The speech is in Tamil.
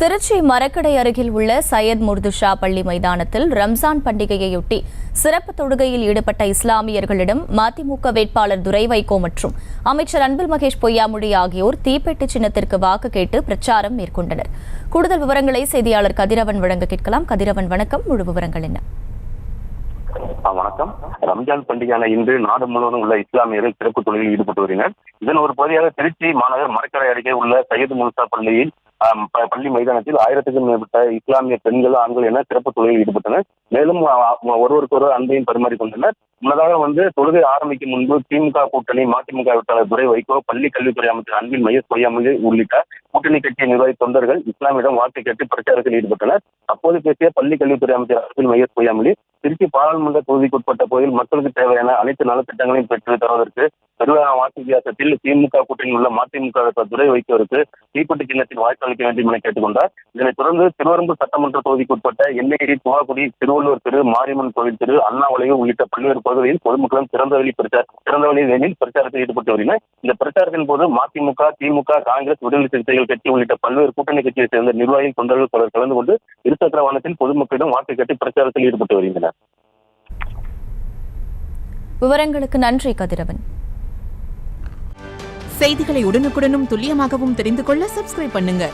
திருச்சி மரக்கடை அருகில் உள்ள சையத் முர்துஷா பள்ளி மைதானத்தில் ரம்ஜான் பண்டிகையையொட்டி சிறப்பு தொழுகையில் ஈடுபட்ட இஸ்லாமியர்களிடம் மதிமுக வேட்பாளர் துரை வைகோ மற்றும் அமைச்சர் அன்பில் மகேஷ் பொய்யாமொழி ஆகியோர் தீப்பெட்டி சின்னத்திற்கு வாக்கு கேட்டு பிரச்சாரம் மேற்கொண்டனர். கூடுதல் விவரங்களை செய்தியாளர் கதிரவன் வழங்க கேட்கலாம். கதிரவன், வணக்கம். முழு விவரங்கள் என்ன? வணக்கம். ரம்ஜான் பண்டிகையான இன்று நாடு முழுவதும் உள்ள இஸ்லாமியர்கள் சிறப்பு தொழிலில் ஈடுபட்டு வருகின்றனர். இதன் ஒரு பகுதியாக திருச்சி மாநகர் மரக்கரை அருகே உள்ள சையத் முர்துஷா பள்ளியில் பள்ளி மைதானத்தில் 1000க்கும் மேற்பட்ட இஸ்லாமிய பெண்கள், ஆண்கள் என சிறப்பு தொழிலில் ஈடுபட்டனர். மேலும் ஒருவருக்கொருவர் அன்பையும் பரிமாறிக்கொண்டனர். முன்னதாக தொழுகை ஆரம்பிக்கும் முன்பு திமுக கூட்டணி மதிமுக வேட்பாளர் துரை வைகோ, பள்ளி கல்வித்துறை அமைச்சர் அன்பில் மகேஷ் பொய்யாமொழி உள்ளிட்ட கூட்டணி கட்சி நிர்வாகி தொண்டர்கள் இஸ்லாமியிடம் வாக்கு கேட்டு பிரச்சாரத்தில் ஈடுபட்டனர். அப்போது பேசிய பள்ளி கல்வித்துறை அமைச்சர் அன்பில் மகேஷ் பொய்யாமொழி, திருச்சி பாராளுமன்ற தொகுதிக்குட்பட்ட பகுதியில் மக்களுக்கு தேவையான அனைத்து நலத்திட்டங்களையும் பெற்று தருவதற்கு பெருவான வாக்கு வித்தியாசத்தில் திமுக கூட்டணியில் உள்ள மதிமுக வேட்பாளர் துரை வைகோவிற்கு தீப்பெட்டி சின்னத்தில் வாய்ப்பளிக்க வேண்டும் என கேட்டுக்கொண்டார். இதனைத் தொடர்ந்து திருவரம்பூர் சட்டமன்ற தொகுதிக்குட்பட்ட எல்லையடி, துவாக்குடி, திருவள்ளுவர் தெரு, மாரியம்மன் கோவில் தெரு, அண்ணா வளைவு உள்ளிட்ட பல்வேறு பகுதிகளில் பொதுமக்களும் திறந்தவெளி பிரச்சாரத்தில் ஈடுபட்டு வருகின்றனர். இந்த பிரச்சாரத்தின் போது மதிமுக, திமுக, காங்கிரஸ், விடுதலை சிறுத்தைகள் கட்சி உள்ளிட்ட பல்வேறு கூட்டணி கட்சியை சேர்ந்த நிர்வாகிகள், தொண்டர்கள் பலர் கலந்து கொண்டு இருசக்கர வாகனத்தில் பொதுமக்களிடம் வாக்கு கேட்டு பிரச்சாரத்தில் ஈடுபட்டு வருகின்றனர். விவரங்களுக்கு நன்றி கதிரவன். செய்திகளை உடனுக்குடனும் துல்லியமாகவும் தெரிந்து கொள்ள சப்ஸ்கிரைப் பண்ணுங்க.